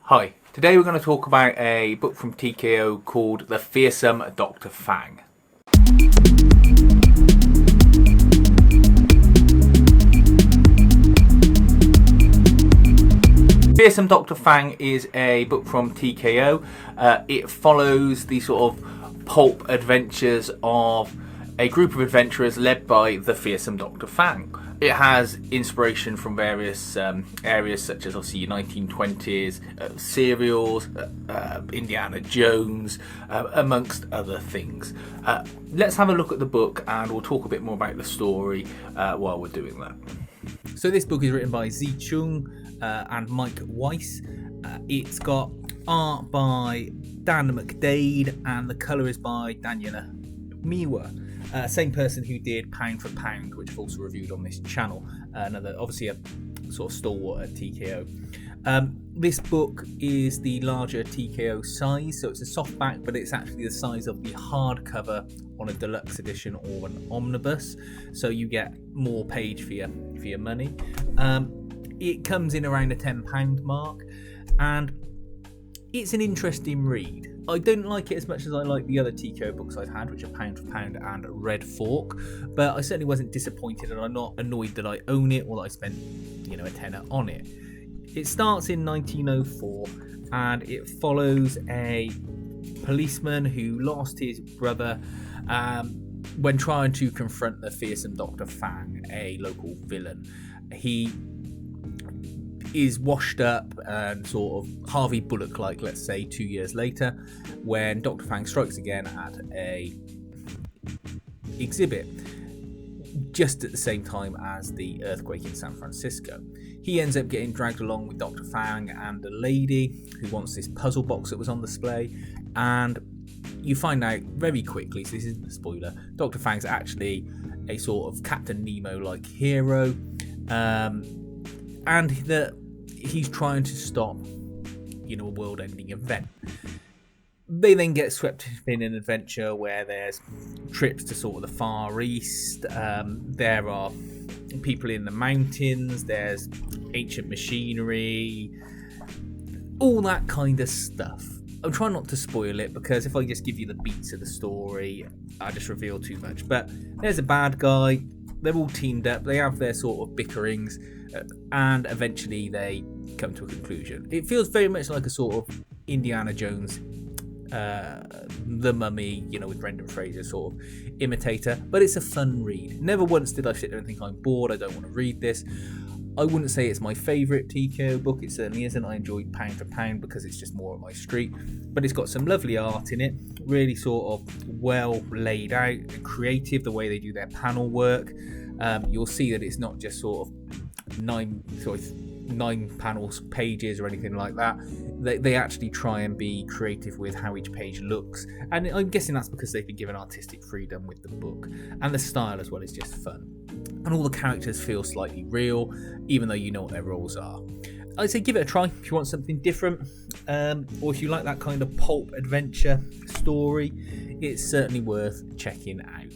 Hi, today we're going to talk about a book from TKO called The Fearsome Dr. Fang. Fearsome Dr. Fang is a book from TKO. It follows the sort of pulp adventures of a group of adventurers led by the Fearsome Dr. Fang. It has inspiration from various areas such as obviously 1920s serials, Indiana Jones, amongst other things. Let's have a look at the book and we'll talk a bit more about the story while we're doing that. So this book is written by Zi Chung and Mike Weiss. It's got art by Dan McDade and the colour is by Daniela Miwa. Same person who did Pound for Pound, which I've also reviewed on this channel. Another, obviously, a sort of stalwart at TKO. This book is the larger TKO size, so it's a softback, but it's actually the size of the hardcover on a deluxe edition or an omnibus. So you get more page for your money. It comes in around the £10 mark, and it's an interesting read. I don't like it as much as I like the other TKO books I've had, which are Pound for Pound and Red Fork, but I certainly wasn't disappointed, and I'm not annoyed that I own it or that I spent, a tenner on it. It starts in 1904, and it follows a policeman who lost his brother when trying to confront the fearsome Dr. Fang, a local villain. He is washed up and sort of Harvey Bullock-like, let's say, 2 years later, when Dr. Fang strikes again at a exhibit just at the same time as the earthquake in San Francisco. He ends up getting dragged along with Dr. Fang and a lady who wants this puzzle box that was on display, and you find out very quickly, so this isn't a spoiler, Dr. Fang's actually a sort of Captain Nemo-like hero, and that he's trying to stop, a world-ending event. They then get swept in an adventure where there's trips to sort of the Far East. There are people in the mountains. There's ancient machinery. All that kind of stuff. I'm trying not to spoil it because if I just give you the beats of the story, I just reveal too much. But there's a bad guy. They're all teamed up. They have their sort of bickerings. And eventually they come to a conclusion. It feels very much like a sort of Indiana Jones, The Mummy, with Brendan Fraser sort of imitator, but it's a fun read. Never once did I sit there and think I'm bored, I don't want to read this. I wouldn't say it's my favourite TKO book, it certainly isn't. I enjoyed Pound for Pound because it's just more up my street, but it's got some lovely art in it, really sort of well laid out and creative, the way they do their panel work. You'll see that it's not just sort of nine panels pages or anything like that. They actually try and be creative with how each page looks, and I'm guessing that's because they've been given artistic freedom with the book, and the style as well is just fun, and all the characters feel slightly real even though you know what their roles are. I'd say give it a try if you want something different, or if you like that kind of pulp adventure story. It's certainly worth checking out.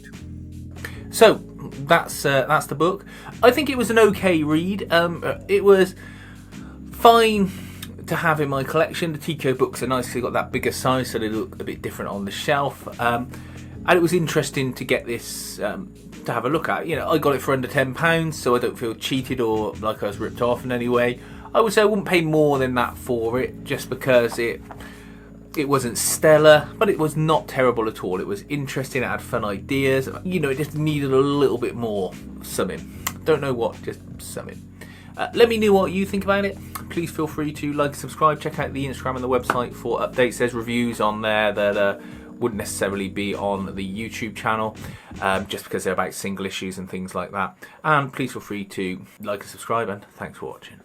So that's the book. I think it was an okay read. It was fine to have in my collection. The TKO books are nice. They got that bigger size, so they look a bit different on the shelf. And it was interesting to get this to have a look at. I got it for under £10, so I don't feel cheated or like I was ripped off in any way. I would say I wouldn't pay more than that for it, just because it wasn't stellar, but it was not terrible at all. It was interesting, it had fun ideas. It just needed a little bit more something. Don't know what, just something. Let me know what you think about it. Please feel free to like, subscribe, check out the Instagram and the website for updates. There's reviews on there that wouldn't necessarily be on the YouTube channel, just because they're about single issues and things like that. And please feel free to like and subscribe, and thanks for watching.